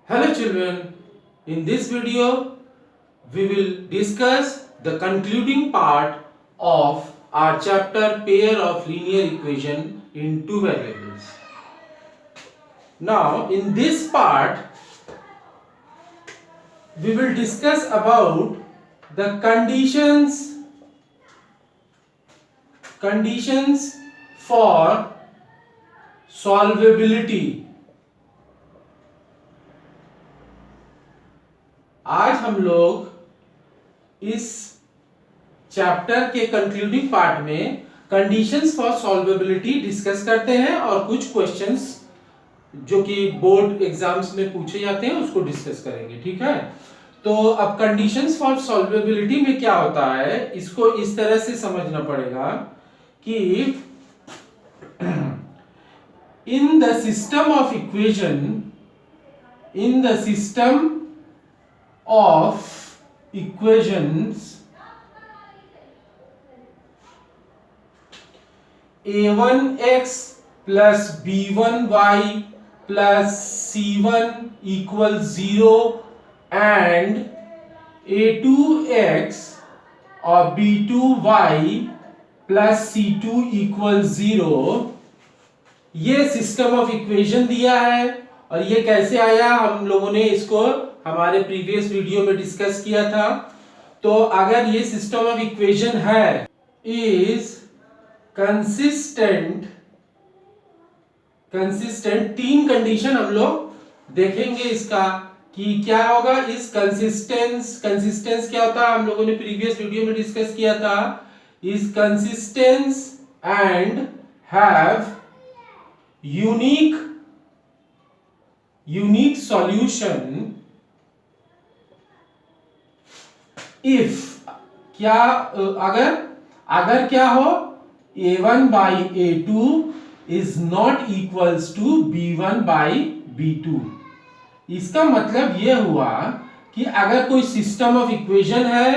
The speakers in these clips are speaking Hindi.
Hello children, in this video we will discuss the concluding part of our chapter pair of linear equation in two variables. Now in this part we will discuss about the conditions for solvability. आज हम लोग इस चैप्टर के कंक्लूडिंग पार्ट में कंडीशंस फॉर सॉल्वेबिलिटी डिस्कस करते हैं और कुछ क्वेश्चंस जो कि बोर्ड एग्जाम्स में पूछे जाते हैं उसको डिस्कस करेंगे। ठीक है, तो अब कंडीशंस फॉर सॉल्वेबिलिटी में क्या होता है इसको इस तरह से समझना पड़ेगा कि in the system of equations a1x plus b1y plus c1 equals 0 and a2x और b2y plus c2 equals 0, ये सिस्टम ऑफ इक्वेशन दिया है। और ये कैसे आया, हम लोगों ने इसको हमारे प्रीवियस वीडियो में डिस्कस किया था। तो अगर ये सिस्टम ऑफ इक्वेशन है इज कंसिस्टेंट, तीन कंडीशन हम लोग देखेंगे इसका कि क्या होगा। इस कंसिस्टेंस क्या होता है, हम लोगों ने प्रीवियस वीडियो में डिस्कस किया था। Is consistent and have unique solution if क्या अगर क्या हो a1 by a2 is not equals to b1 by b2। इसका मतलब ये हुआ कि अगर कोई सिस्टम ऑफ इक्वेशन है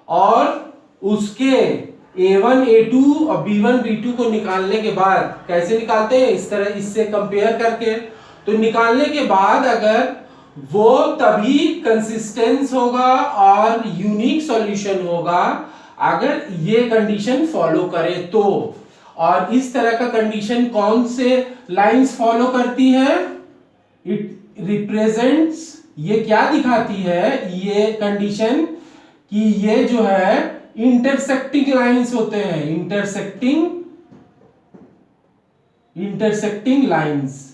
और उसके a1 a2 और b1 b2 को निकालने के बाद, कैसे निकालते हैं, इस तरह इससे कंपेयर करके, तो निकालने के बाद अगर वो तभी कंसिस्टेंस होगा और यूनिक सॉल्यूशन होगा अगर ये कंडीशन फॉलो करे तो। और इस तरह का कंडीशन कौन से लाइंस फॉलो करती है, इट रिप्रेजेंट्स, ये क्या दिखाती है ये कंडीशन कि ये जो है इंटरसेक्टिंग लाइंस होते हैं, इंटरसेक्टिंग लाइंस।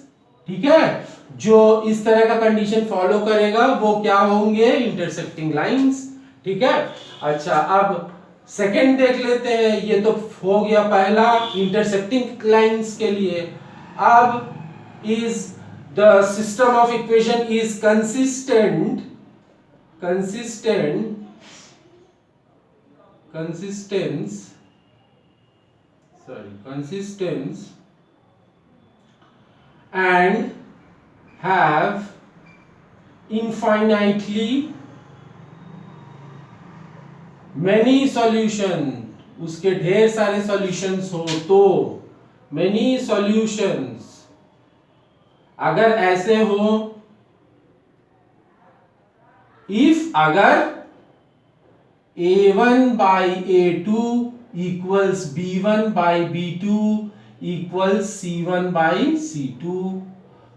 ठीक है, जो इस तरह का कंडीशन फॉलो करेगा वो क्या होंगे, इंटरसेक्टिंग लाइंस। ठीक है, अच्छा अब सेकंड देख लेते हैं। ये तो हो गया पहला इंटरसेक्टिंग लाइंस के लिए। अब is the system of equation is consistent and have infinitely many solution, उसके ढेर सारे सॉल्यूशंस हो तो many solutions, अगर ऐसे हो if अगर a1 by a2 equals b1 by b2 equals c1 by c2।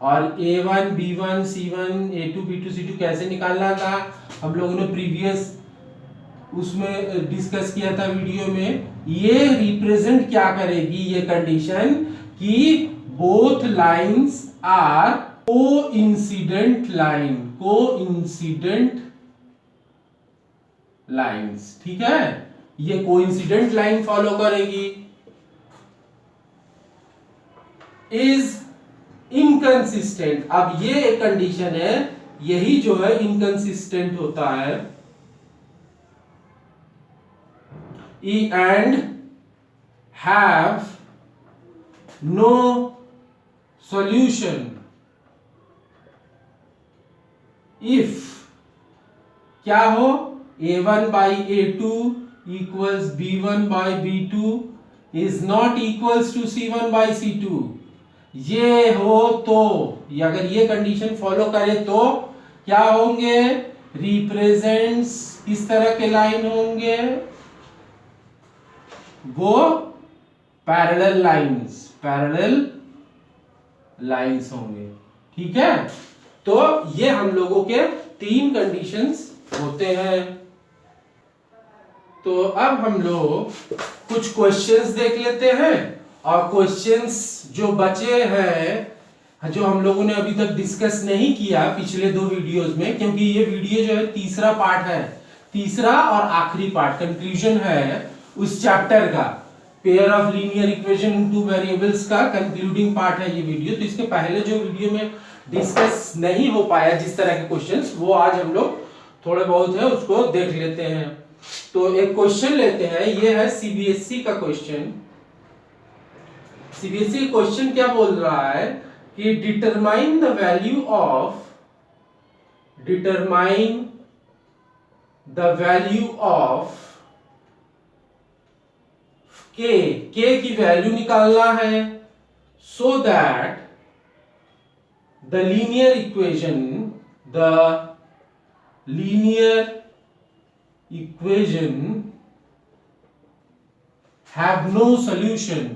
और a1 b1 c1 a2 b2 c2 कैसे निकालना था, हम लोगों ने प्रीवियस उसमें डिस्कस किया था वीडियो में। ये रिप्रेजेंट क्या करेगी ये कंडीशन कि both lines are coincident lines. ठीक है, ये कोइंसिडेंट लाइन फॉलो करेगी। इज इनकंसिस्टेंट, अब ये एक कंडीशन है, यही जो है इनकंसिस्टेंट होता है। And have no solution if क्या हो, a1 by a2 equals b1 by b2 is not equals to c1 by c2। ये हो तो, ये अगर ये कंडीशन फॉलो करे तो क्या होंगे, रिप्रेजेंट्स किस तरह के लाइन होंगे, वो पैरेलल लाइंस होंगे। ठीक है, तो ये हम लोगों के 3 कंडीशंस होते हैं। तो अब हम लोग कुछ क्वेश्चंस देख लेते हैं, और क्वेश्चंस जो बचे हैं, जो हम लोगों ने अभी तक डिस्कस नहीं किया पिछले 2 वीडियोस में, क्योंकि ये वीडियो जो है तीसरा पार्ट है, तीसरा और आखिरी पार्ट, कंक्लूजन है उस चैप्टर का, pair of linear equation in 2 variables का कंक्लूडिंग पार्ट है ये वीडियो। तो इसके पहले जो वीडियो में डिस्कस नहीं हो पाया जिस तरह के क्वेश्चंस, वो आज हम लोग थोड़े बहुत है उसको देख लेते हैं। तो एक क्वेश्चन लेते हैं, ये है सीबीएसई का क्वेश्चन। सीबीएसई क्वेश्चन क्या बोल रहा है कि डिटरमाइन द वैल्यू ऑफ के की वैल्यू निकालना है, so that the linear equation have no solution।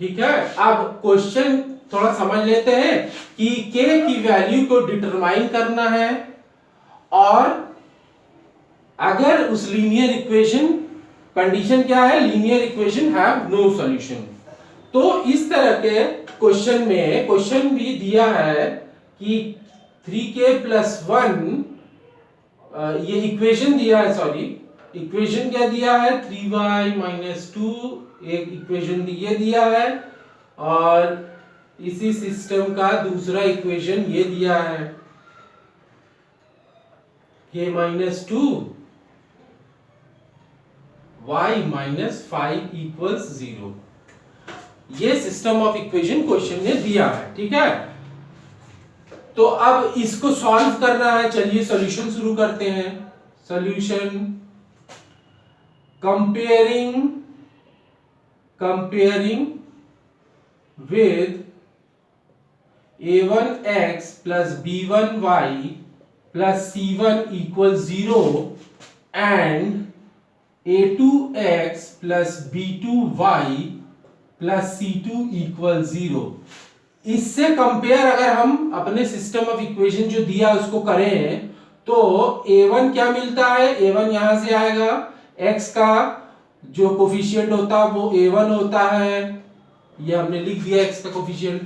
ठीक है, अब क्वेश्चन थोड़ा समझ लेते हैं कि k की वैल्यू को डिटरमाइन करना है, और अगर उस लीनियर इक्वेशन, कंडीशन क्या है, linear equation have no solution. तो इस तरह के क्वेश्चन में क्वेश्चन भी दिया है कि 3k + 1, ये इक्वेशन दिया है, सॉरी इक्वेशन क्या दिया है, 3y - 2, एक इक्वेशन ये दिया है, और इसी सिस्टम का दूसरा इक्वेशन ये दिया है, k - 2 y - 5 = 0। ये सिस्टम ऑफ इक्वेशन क्वेश्चन ने दिया है। ठीक है, तो अब इसको सॉल्व करना है। चलिए सॉल्यूशन शुरू करते हैं। Solution, comparing with a1x + b1y + c1 = 0 and a2x + b2y + c2 = 0। इससे कंपेयर अगर हम अपने सिस्टम ऑफ इक्वेशन जो दिया उसको करें, तो a1 क्या मिलता है, a1 यहां से आएगा, x का जो कोफिशिएंट होता है वो a1 होता है, ये हमने लिख दिया x का कोफिशिएंट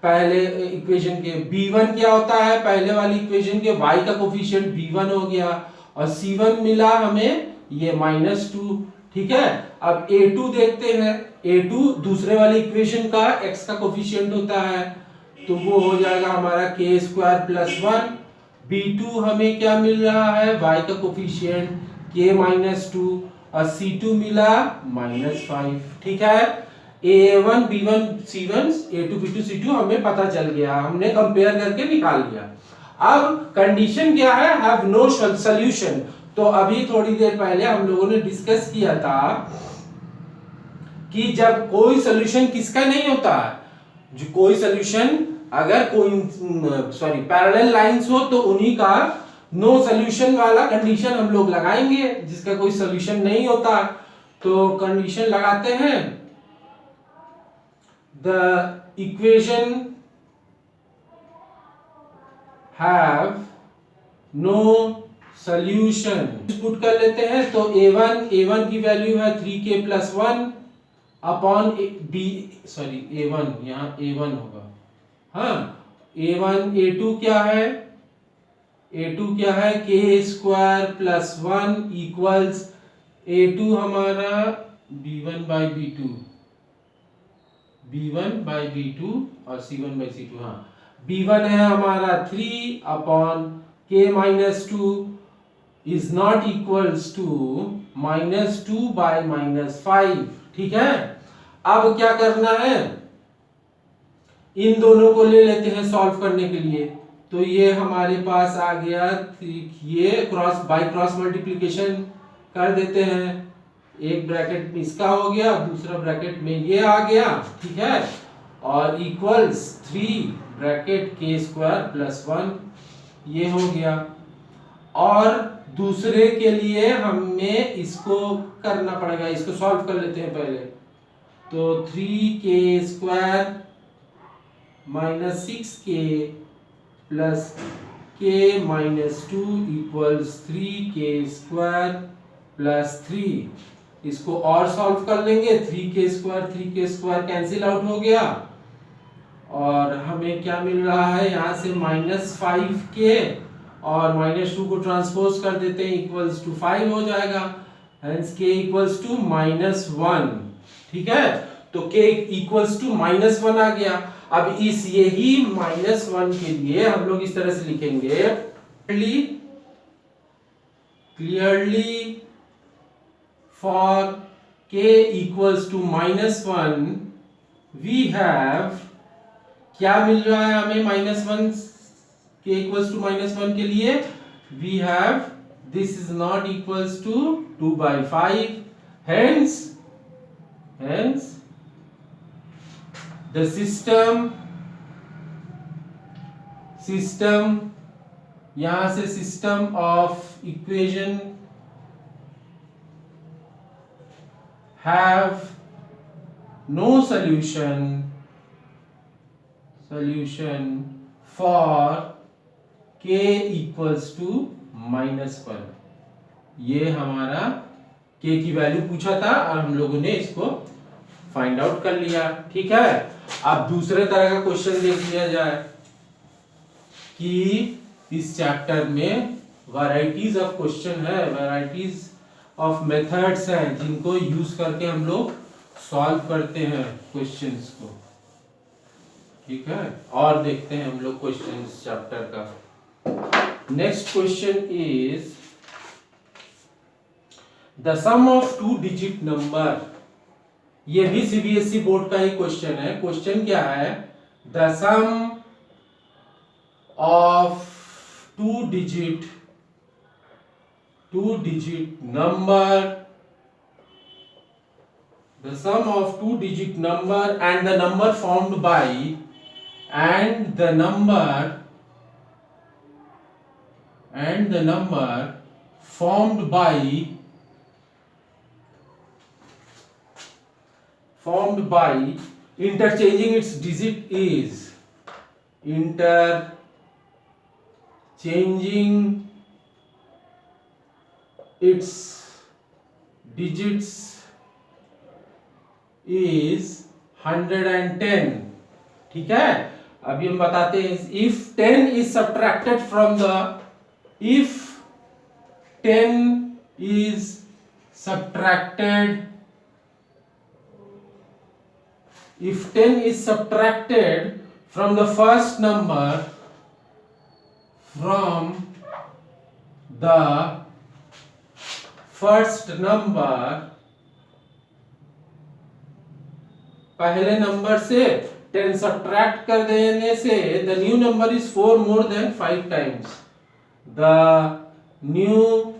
पहले इक्वेशन के। b1 क्या होता है, पहले वाली इक्वेशन के y का कोफिशिएंट b1 हो गया, और c1 मिला हमें ये -2। ठीक है, अब a2 देखते हैं, a2 दूसरे वाली इक्वेशन का x का कोफिशिएंट होता है, तो वो हो जाएगा हमारा k² + 1। b2 हमें क्या मिल रहा है, y का कोफिशिएंट k - 2, और c2 मिला -5। ठीक है, a1 b1 c1 a2 b2 c2 हमें पता चल गया, हमने कंपेयर करके निकाल लिया। अब कंडीशन क्या है, हैव नो सॉल्यूशन। तो अभी थोड़ी देर पहले हम लोगों ने डिस्कस किया था कि जब कोई सॉल्यूशन किसका नहीं होता, जो कोई सॉल्यूशन अगर कोई पैरेलल लाइंस हो तो उन्हीं का नो सॉल्यूशन वाला कंडीशन हम लोग लगाएंगे। जिसका कोई सॉल्यूशन नहीं होता तो कंडीशन लगाते हैं, the equation have no solution. Put कर लेते हैं, तो a1 की वैल्यू है 3k + 1 अपॉन a1, यहाँ a1 होगा, हाँ a1, a2 क्या है, k² + 1 = a2 हमारा b1/b2 और c1/c2। हाँ, b1 है हमारा 3 upon k - 2 is not equals to -2/-5। ठीक है, अब क्या करना है, इन दोनों को ले लेते हैं सॉल्व करने के लिए। तो ये हमारे पास आ गया, ये क्रॉस बाय क्रॉस मल्टीप्लिकेशन कर देते हैं, एक ब्रैकेट में इसका हो गया, दूसरा ब्रैकेट में ये आ गया, ठीक है, और इक्वल्स 3 ब्रैकेट के स्क्वायर प्लस 1 ये हो गया। और दूसरे के लिए हमें इसको करना पड़ेगा, इसको सॉल्व कर लेते हैं पहले। तो 3k square minus 6k plus k minus 2 equals 3k square plus 3। इसको और सॉल्व कर लेंगे, 3k स्क्वायर कैंसिल आउट हो गया, और हमें क्या मिल रहा है यहाँ से माइनस 5k, और माइनस 2 को ट्रांसपोज कर देते हैं, इक्वल्स टू 5 हो जाएगा, hence k equals to minus 1, ठीक है। तो k इक्वल्स टू माइनस 1 आ गया। अब इस यही माइनस 1 के लिए हम लोग इस तरह से लिखेंगे, clearly for k equals to minus 1 we have, क्या मिल रहा है हमें minus 1 k equals to minus 1 के लिए, we have this is not equals to 2/5, hence the system यहां से system of equation have no solution for k equals to minus 1। ये हमारा k की वैल्यू पूछा था और हम लोगों ने इसको फाइंड आउट कर लिया, ठीक है। अब दूसरे तरह का क्वेश्चन देख लिया जाए कि इस चैप्टर में वैरायटीज ऑफ क्वेश्चन है, वैरायटीज ऑफ मेथड्स हैं जिनको यूज करके हम लोग सॉल्व करते हैं क्वेश्चंस को, ठीक है। और देखते हैं हम लोग क्वेश्चंस चैप्टर का। Next question is the sum of 2 digit number. ये भी सीबीएसई बोर्ड का ही क्वेश्चन है। क्वेश्चन क्या है, the sum of 2 digit number, the sum of 2 digit number and the number formed by formed by interchanging its digit is interchanging its digits is 110, ठीक है। अभी हम बताते हैं, if 10 is subtracted from the, if 10 is subtracted from the first number, पहले नंबर से 10 सब्ट्रैक्ट कर देने से the new number is 4 more than 5 times, the new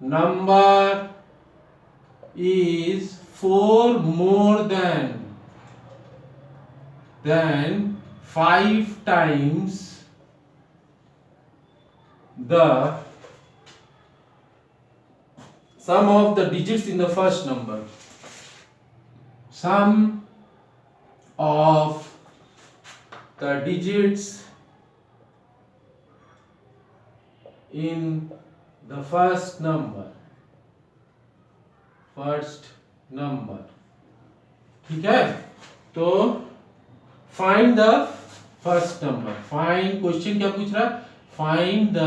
number is 4 more than 5 times the sum of the digits in the first number. Sum of the digits in the first number, ठीक है। तो find the first number, find, question क्या पूछ रहा है, फाइंड द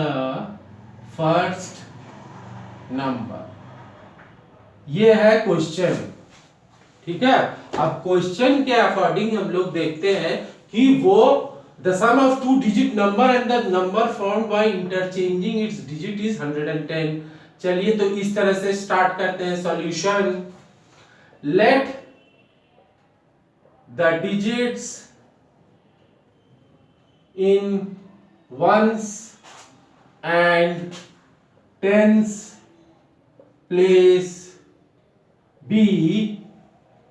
फर्स्ट नंबर, ये है क्वेश्चन, ठीक है। अब क्वेश्चन के अकॉर्डिंग हम लोग देखते हैं कि वो the sum of 2 digit number and the number formed by interchanging its digit is 110। चलिए तो इस तरह से स्टार्ट करते हैं solution. Let the digits in ones and tens place b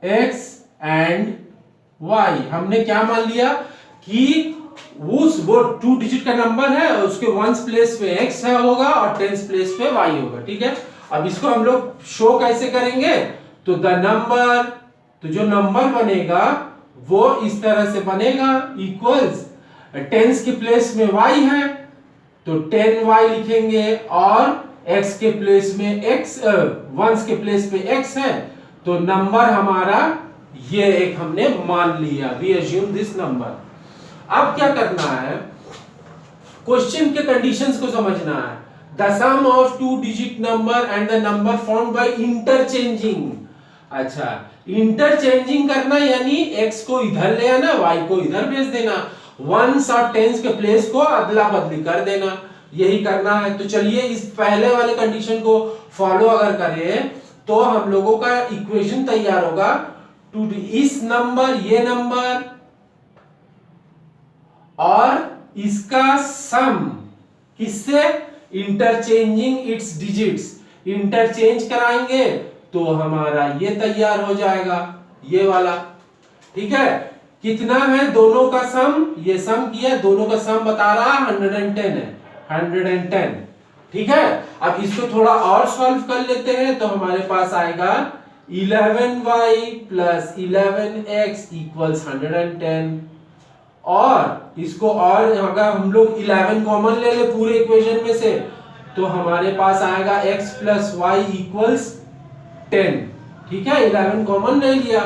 x and y। हमने क्या मान लिया कि वो 2 डिजिट का नंबर है और उसके वंस प्लेस पे x है होगा और टेंस प्लेस पे y होगा। ठीक है, अब इसको हम लोग शो कैसे करेंगे? तो द नंबर, तो जो नंबर बनेगा वो इस तरह से बनेगा, इक्वल्स टेंस के प्लेस में y है तो 10y लिखेंगे और x के प्लेस में x, वंस के प्लेस पे x है तो नंबर हमारा ये एक हमने मान लिया, वी अज्यूम दिस नंबर। अब क्या करना है, क्वेश्चन के कंडीशंस को समझना है। The sum of 2 digit number and the number formed by interchanging. अच्छा, इंटरचेंजिंग करना यानी x को इधर ले आना, y को इधर भेज देना, वंस और टेंस के प्लेस को अदला बदली कर देना, यही करना है। तो चलिए इस पहले वाले कंडीशन को फॉलो अगर करें तो हम लोगों का इक्वेशन तैयार होगा। टू इस नंबर, ये नंबर और इसका सम किससे? इंटरचेंजिंग इट्स डिजिट्स, इंटरचेंज कराएंगे तो हमारा ये तैयार हो जाएगा, ये वाला। ठीक है, कितना है दोनों का सम? ये सम किया, दोनों का सम बता रहा 110 है, 110। ठीक है, अब इसको थोड़ा और सॉल्व कर लेते हैं तो हमारे पास आएगा 11y प्लस 11x इक्वल्स 110। और इसको और अगर हम लोग 11 कॉमन ले ले पूरे इक्वेशन में से तो हमारे पास आएगा x प्लस वाई इक्वल्स 10। ठीक है, 11 कॉमन ले लिया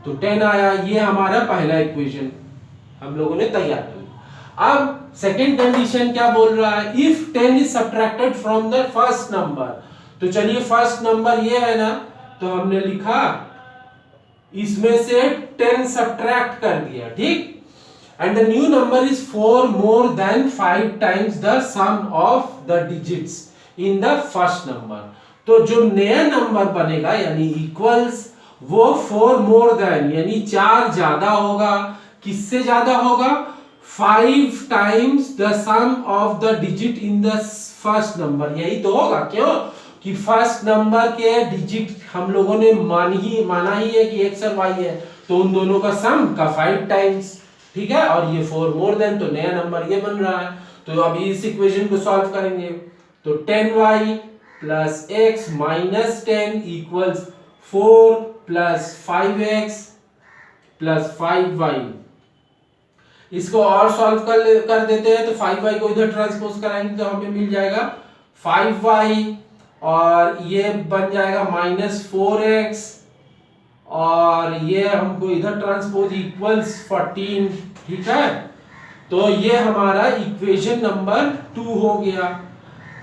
तो 10 आया, ये हमारा पहला इक्वेशन हम लोगों ने तैयार कर लिया। अब सेकेंड कंडीशन क्या बोल रहा है? If 10 is subtracted from the first number. तो चलिए फर्स्ट नंबर ये है ना, तो हमने लिखा इसमें से 10 सब्ट्रैक्ट कर दिया। ठीक, and the new number is 4 more than 5 times the sum of the digits in the first number। तो जो नया नंबर बनेगा यानी इक्वल्स वो 4 more than यानी 4 ज्यादा होगा। किससे ज्यादा होगा? 5 times the sum of the digit in the first number। यही तो होगा, क्यों कि फर्स्ट नंबर के डिजिट हम लोगों ने माना ही है कि x और y है, तो उन दोनों का सम का 5 टाइम्स। ठीक है, और ये 4 मोर देन, तो नया नंबर ये बन रहा है। तो अभी इस इक्वेशन को सॉल्व करेंगे तो 10y plus x minus 10 equals 4 plus 5x plus 5y। इसको और सॉल्व कर देते हैं तो 5y को इधर ट्रांसपोज कराएंगे तो हमें मिल जाएगा 5y और ये बन जाएगा माइनस 4x और ये हमको इधर ट्रांसपोज इक्वल्स 14। ठीक है, तो ये हमारा इक्वेशन नंबर 2 हो गया,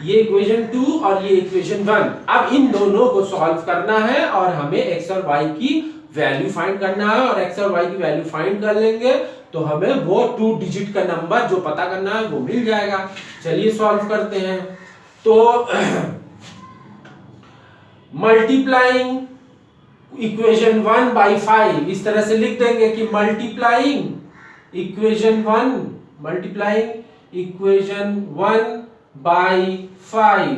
ये इक्वेशन 2 और ये इक्वेशन 1। अब इन दोनों को सॉल्व करना है और हमें x और y की वैल्यू फाइंड करना है, और x और y की वैल्यू फाइंड कर लेंगे तो हमें वो 2 डिजिट का नंबर जो पता करना है वो मिल जाएगा। चलिए सॉल्व करते हैं। तो मल्टीप्लाइंग इक्वेशन 1 बाई 5 इस तरह से लिख देंगे कि मल्टीप्लाइंग इक्वेशन 1 बाई 5।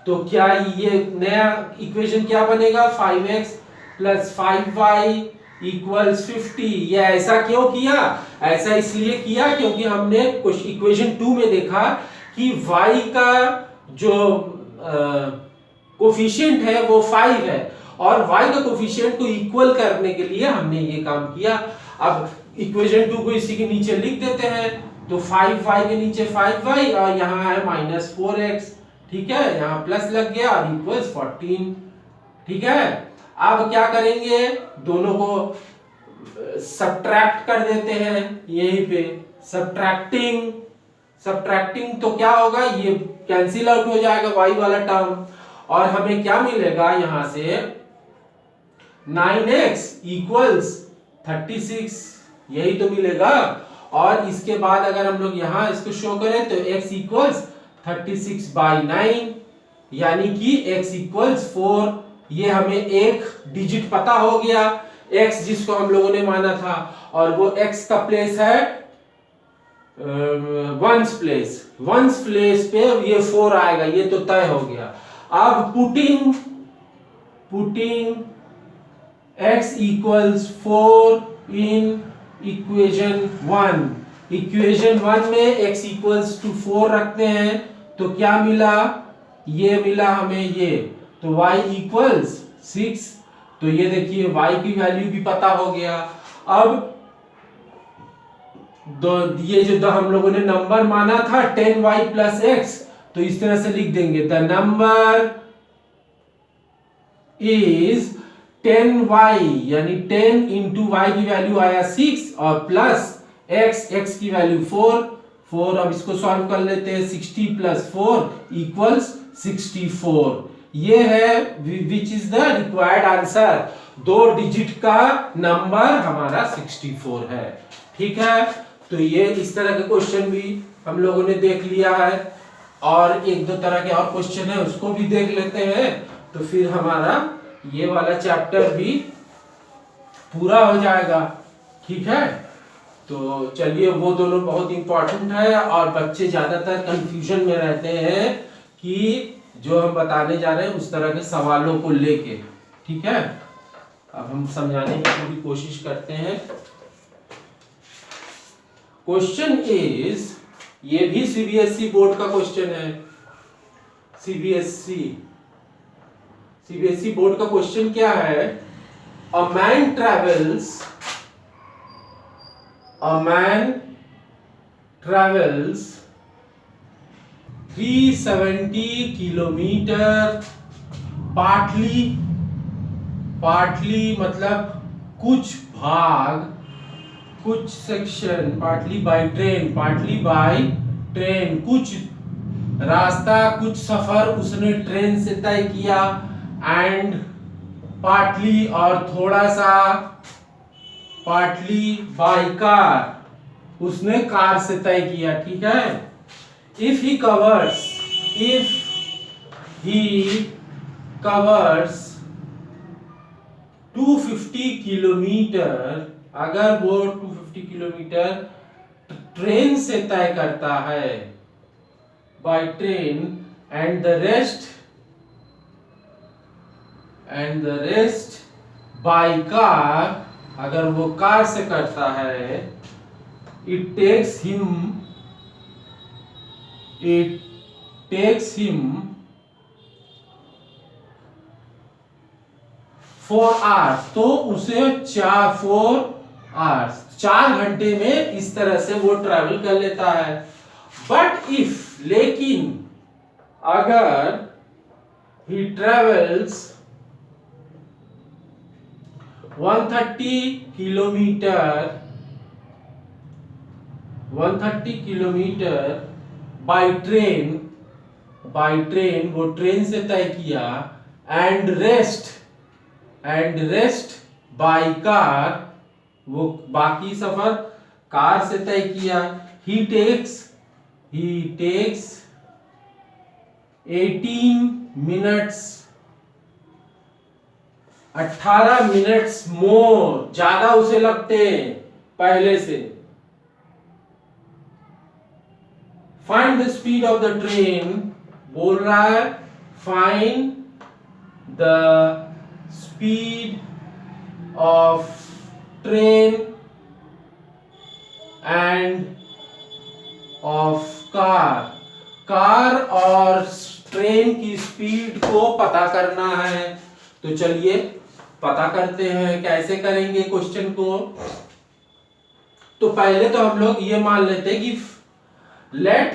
तो क्या ये नया इक्वेशन क्या बनेगा? 5x plus 5y equals 50। ये ऐसा क्यों किया? ऐसा इसलिए किया क्योंकि हमने इक्वेशन 2 में देखा कि y का जो कोफिशिएंट है वो 5 है और y का कोफिशिएंट को इक्वल करने के लिए हमने ये काम किया। अब इक्वेशन 2 को इसी के नीचे लिख देते हैं तो 5y के नीचे 5y और यहाँ है माइनस 4x। ठीक है, यहाँ प्लस लग गया और इक्वल्स 14। ठीक है, अब क्या करेंगे? दोनों को सब्ट्रैक्ट कर देते हैं यहीं पे। सब्ट्रैक्टिंग तो क्या होगा? ये कैंसिल आउट हो जाएगा y वाला टर्म और हमें क्या मिलेगा यहां से? 9x इक्वल्स 36, यही तो मिलेगा। और इसके बाद अगर हम लोग यहां इसको शो करें तो x इक्वल्स 36 बाई 9 यानी कि x इक्वल्स 4। ये हमें एक डिजिट पता हो गया, x जिसको हम लोगों ने माना था, और वो x का प्लेस है वंस प्लेस पे ये 4 आएगा, ये तो तय हो गया। अब putting x equals 4 in equation 1 में x इक्वल्स टू 4 रखते हैं तो क्या मिला, ये मिला हमें ये, तो y इक्वल्स 6। तो ये देखिए y की वैल्यू भी पता हो गया। अब ये जो हम लोगों ने नंबर माना था 10y प्लस एक्स, तो इस तरह से लिख देंगे द नंबर इज 10y, यानी 10 इंटू वाई की वैल्यू आया 6 और प्लस x की वैल्यू 4। अब इसको सॉल्व कर लेते हैं। 60 प्लस 4 इक्वल्स 64। ये है which is the required answer. 2 digit का नंबर हमारा 64 है। ठीक है, तो ये इस तरह के क्वेश्चन भी हम लोगों ने देख लिया है, और एक दो तरह के और क्वेश्चन है उसको भी देख लेते हैं, तो फिर हमारा ये वाला चैप्टर भी पूरा हो जाएगा। ठीक है, तो चलिए, वो दोनों बहुत इंपॉर्टेंट है और बच्चे ज्यादातर कंफ्यूजन में रहते हैं कि जो हम बताने जा रहे हैं उस तरह के सवालों को लेके। ठीक है, अब हम समझाने की पूरी कोशिश करते हैं। क्वेश्चन इज, ये भी सीबीएसई बोर्ड का क्वेश्चन है। सीबीएसई बोर्ड का क्वेश्चन क्या है, a man travels 370 kilometre, partly मतलब कुछ भाग, कुछ सेक्शन, पार्टली बाय ट्रेन, कुछ रास्ता, कुछ सफर उसने ट्रेन से तय किया, एंड पार्टली और थोड़ा सा पार्टली बाय कार, उसने कार से तय किया। ठीक है, इफ ही कवर्स 250 किलोमीटर, अगर वो 250 किलोमीटर ट्रेन से तय करता है by train, and the rest by car, अगर वो कार से करता है, इट टेक्स हिम 4 आवर्स, तो उसे 4 घंटे में इस तरह से वो ट्रैवल कर लेता है। लेकिन अगर ही ट्रेवल्स 130 किलोमीटर बाय ट्रेन, वो ट्रेन से तय किया, एंड रेस्ट बाय कार, वो बाकी सफर कार से तय किया, ही टेक्स 18 मिनट्स मोर, ज्यादा उसे लगते हैं पहले से। Find the speed of the train, बोल रहा है find the speed of train end of car और ट्रेन की स्पीड को पता करना है। तो चलिए पता करते हैं, कैसे करेंगे क्वेश्चन को। तो पहले तो हम लोग ये मान लेते हैं कि let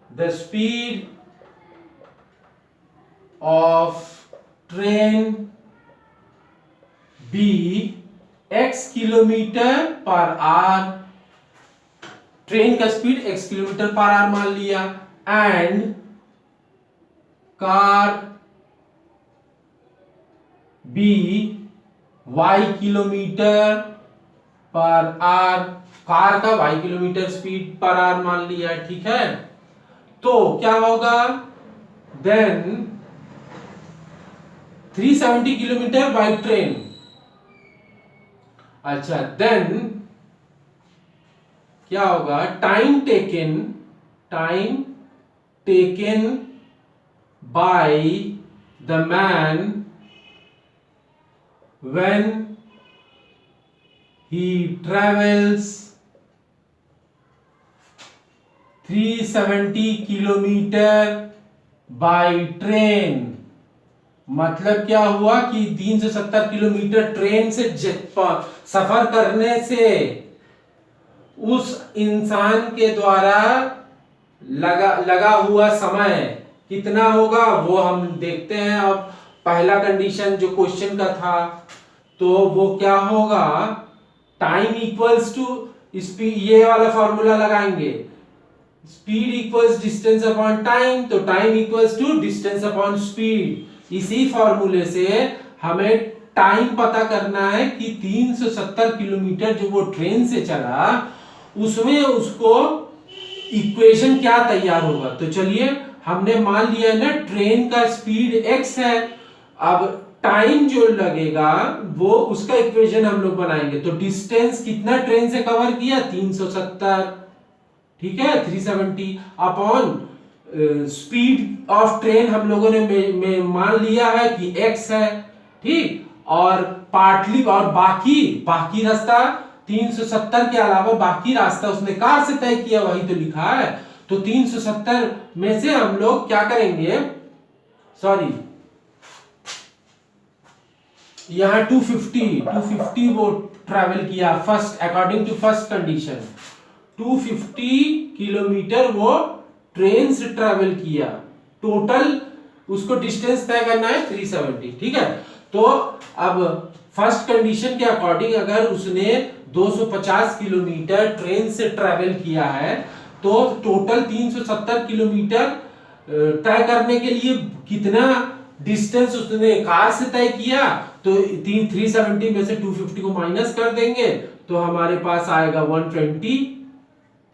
the speed of train be x kilometre per hour, train का speed x kilometre per hour मान लिया, and car be y kilometre per hour, car का y kilometre speed per hour मान लिया। ठीक है, तो क्या होगा, देन 370 किलोमीटर बाय ट्रेन। अच्छा, देन क्या होगा, time taken by the man when he travels 370 kilometre by train. मतलब क्या हुआ कि 370 किलोमीटर ट्रेन से सफर करने से उस इंसान के द्वारा लगा हुआ समय कितना होगा वो हम देखते हैं। अब पहला कंडीशन जो क्वेश्चन का था तो वो क्या होगा, टाइम इक्वल्स टू स्पीड, ये वाला फॉर्मूला लगाएंगे, speed equals distance upon time, तो time equals to distance upon speed. इसी फॉर्मूले से हमें टाइम पता करना है कि 370 किलोमीटर जो वो ट्रेन से चला उसमें उसको इक्वेशन क्या तैयार होगा। तो चलिए हमने मान लिया ना ट्रेन का स्पीड x है, अब टाइम जो लगेगा वो उसका इक्वेशन हम लोग बनाएंगे। तो डिस्टेंस कितना ट्रेन से कवर किया, 370, ठीक है, 370 अपॉन स्पीड ऑफ ट्रेन हम लोगों ने मान लिया है कि x है, ठीक। और पार्टली और बाकी रास्ता 370 के अलावा बाकी रास्ता उसने कार से तय किया, वही तो लिखा है। तो 370 में से हम लोग क्या करेंगे, सॉरी यहां 250 वो ट्रैवल किया first, according to first condition 250 kilometre वो ट्रेन से ट्रैवल किया, टोटल उसको डिस्टेंस तय करना है 370, ठीक है। तो अब फर्स्ट कंडीशन के अकॉर्डिंग अगर उसने 250 किलोमीटर ट्रेन से ट्रैवल किया है तो टोटल 370 किलोमीटर तय करने के लिए कितना डिस्टेंस उसने कार से तय किया, तो 370 में से 250 को माइनस कर देंगे तो हमारे पास आएगा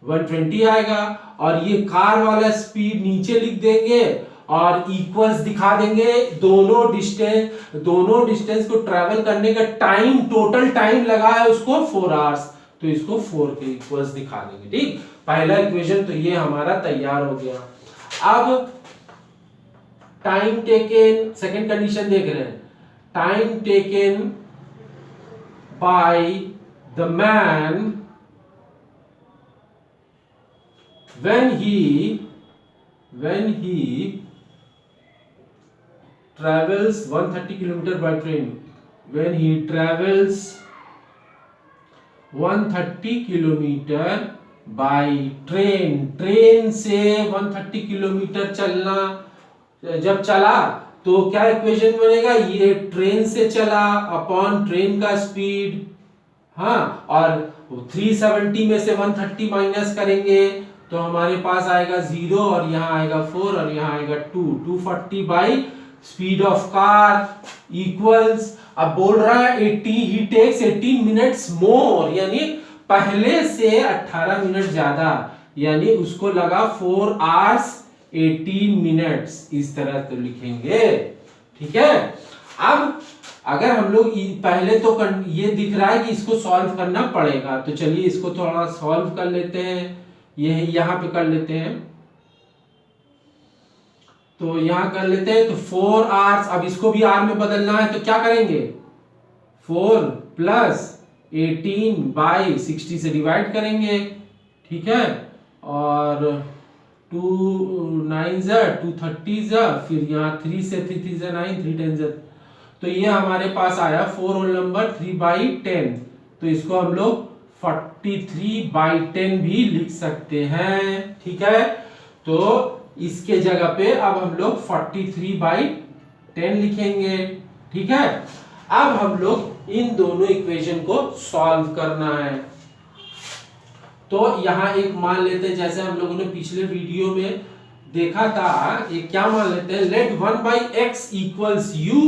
120 आएगा। और ये कार वाला स्पीड नीचे लिख देंगे और इक्वल्स दिखा देंगे दोनों डिस्टेंस को ट्रैवल करने का टाइम, टोटल टाइम लगा है उसको 4 आवर्स, तो इसको 4 के इक्वल्स दिखा देंगे, ठीक। पहला इक्वेशन तो ये हमारा तैयार हो गया। अब टाइम टेकन, सेकंड कंडीशन देख रहे हैं, time taken by the man when he travels 130 kilometer by train, when he travels 130 kilometre by train से 130 किलोमीटर चलना, जब चला तो क्या इक्वेशन बनेगा, ये ट्रेन से चला अपॉन ट्रेन का स्पीड, हाँ, और 370 में से 130 माइनस करेंगे तो हमारे पास आएगा 0 और यहाँ आएगा 4 और यहाँ आएगा 240 by speed of car equals, अब बोल रहा है 80, ही टेक्स 18 मिनट्स मोर, यानी पहले से 18 मिनट ज्यादा, यानी उसको लगा 4 आवर्स 18 मिनट्स, इस तरह तो लिखेंगे, ठीक है। अब अगर हम लोग पहले तो ये दिख रहा है कि इसको सॉल्व करना पड़ेगा, तो चलिए इसको थोड़ा सॉल्व कर लेते हैं, ये यहां पे कर लेते हैं, तो यहां कर लेते हैं। तो 4 आवर्स, अब इसको भी आर में बदलना है तो क्या करेंगे, 4 प्लस 18 बाई 60 से डिवाइड करेंगे, ठीक है, और 2 9 230 फिर यहाँ 3 से 3 9 3 10 तो ये हमारे पास आया 4 होल नंबर 3/10, तो इसको हम लोग 43/10 भी लिख सकते हैं, ठीक है। तो इसके जगह पे अब हम लोग 43/10 लिखेंगे, ठीक है। अब हम लोग इन दोनों इक्वेशन को सॉल्व करना है, तो यहां एक मान लेते हैं, जैसे हम लोगों ने पिछले वीडियो में देखा था, ये क्या मान लेते हैं, let 1/x equals u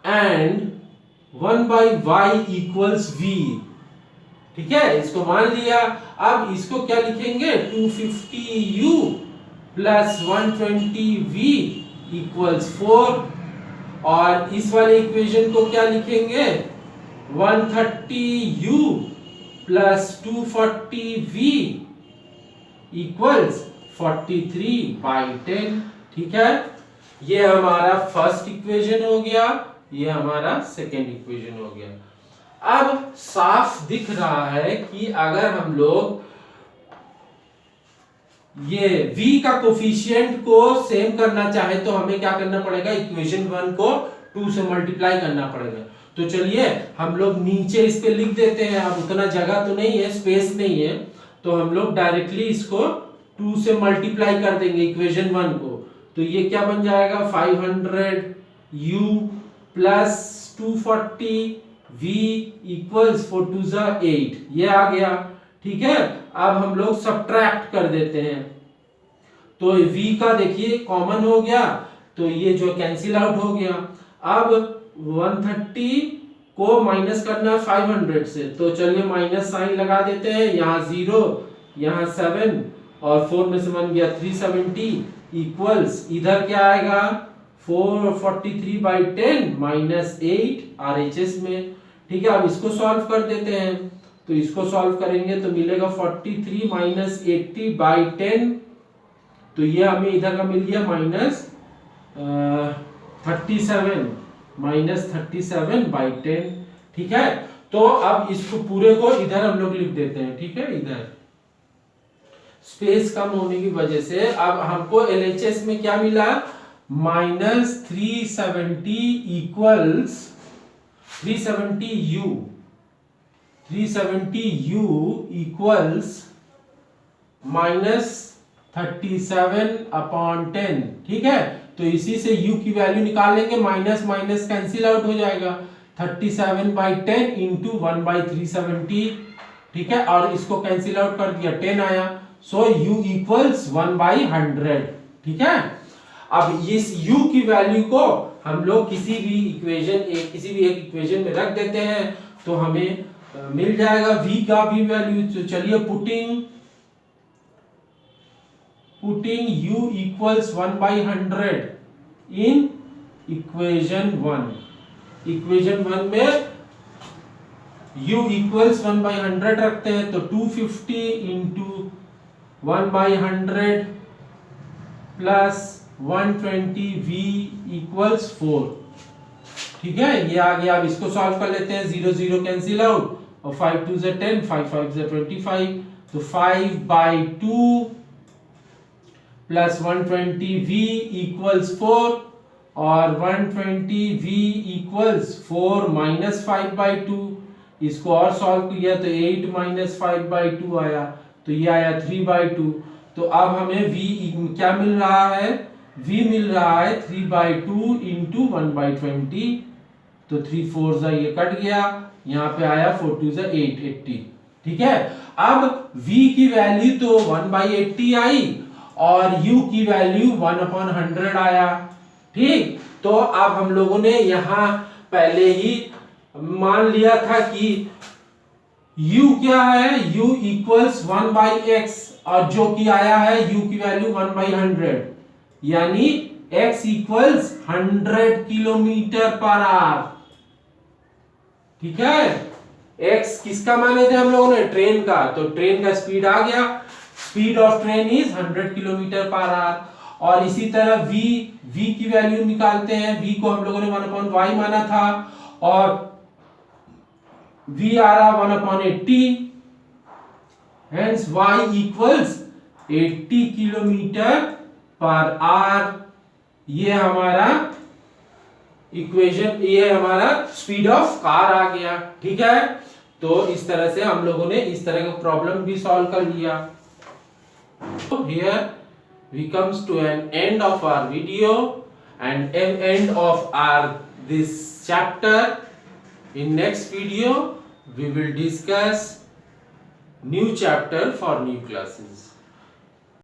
and 1/y equals v, ठीक है, इसको मान लिया। अब इसको क्या लिखेंगे, 250u प्लस 120v इक्वल्स 4, और इस वाले इक्वेशन को क्या लिखेंगे, 130u प्लस 240v इक्वल्स 43/10। ठीक है, ये हमारा फर्स्ट इक्वेशन हो गया, ये हमारा सेकेंड इक्वेशन हो गया। अब साफ दिख रहा है कि अगर हम लोग ये v का कोफिशिएंट को सेम करना चाहे तो हमें क्या करना पड़ेगा, इक्वेशन 1 को 2 से मल्टीप्लाई करना पड़ेगा। तो चलिए हम लोग नीचे इस पे लिख देते हैं, अब उतना जगह तो नहीं है, स्पेस नहीं है, तो हम लोग डायरेक्टली इसको 2 से मल्टीप्लाई कर देंगे इक्वेशन 1 को। तो ये क्या बन जाएगा, 500u प्लस 240v इक्वल्स 4 2 8, ये आ गया। ठीक है, अब हम लोग सब्ट्रैक्ट कर देते हैं, तो v का देखिए कॉमन हो गया, तो ये जो कैंसिल आउट हो गया। अब 130 को माइनस करना है 500 से, तो चलिए माइनस साइन लगा देते हैं, यहाँ 0, यहाँ 7 और 4 में से बन गया 370 इक्वल्स, इधर क्या आएगा 443/10 माइनस 8 RHS में। ठीक है, अब इसको सॉल्व कर देते हैं, तो इसको सॉल्व करेंगे तो मिलेगा 43 माइनस 80/10, तो ये हमें इधर का मिल गया माइनस 37 माइनस 37/10। ठीक है, तो अब इसको पूरे को इधर हम लोग लिख देते हैं। ठीक है, इधर स्पेस कम होने की वजह से अब हमको LHS में क्या मिला, minus 370 equals 370u equals minus 37/10। ठीक है, तो इसी से u की वैल्यू निकाल लेंगे, माइनस माइनस कैंसिल आउट हो जाएगा, 37/10 इंटू 1/370। ठीक है, और इसको कैंसिल आउट कर दिया, 10 आया, सो u इक्वल्स 1/100। ठीक है, अब इस u की वैल्यू को हम लोग किसी भी एक इक्वेशन में रख देते हैं, तो हमें मिल जाएगा v का भी वैल्यू। तो चलिए putting u equals 1/100 in equation 1। Equation 1 में u इक्वल्स 1/100 रखते हैं, तो 250 इंटू 1/100 प्लस 120v इक्वल्स 4। ठीक है, ये आ गया। अब इसको सॉल्व कर लेते हैं, 0 0 कैंसिल आउट और 5 2 से 10, 5 5 से 25, तो 5/2 प्लस 120v इक्वल्स 4 और 120v इक्वल्स 4 माइनस 5/2। इसको और सॉल्व किया तो 8 माइनस 5/2 आया, तो ये आया 3/2। तो अब हमें v क्या मिल रहा है, v मिल रहा है 3/2 इंटू 1/20, तो 3 4 ये कट गया, यहाँ पे आया 4 2 8 80। ठीक है, अब v की वैल्यू तो 1/80 आई और u की वैल्यू 1/100 आया। ठीक, तो अब हम लोगों ने यहाँ पहले ही मान लिया था कि u क्या है, u इक्वल्स 1/x, और जो कि आया है u की वैल्यू 1/100, यानी x equals 100 kilometre per our. ठीक है, x किसका माने थे हम लोगों ने, ट्रेन का, तो ट्रेन का स्पीड आ गया, speed of train is 100 kilometre per our. और इसी तरह v की वैल्यू निकालते हैं, v को हम लोगों ने 1/y माना था, और v आ रहा 1/80, hence y equals 80 kilometre per our. ये हमारा इक्वेशन, ये हमारा स्पीड ऑफ कार आ गया। ठीक है, तो इस तरह से हम लोगों ने इस तरह का प्रॉब्लम भी सॉल्व कर लिया। So here we comes to an end of our video and an end of our this chapter. In next video we will discuss new chapter for new classes.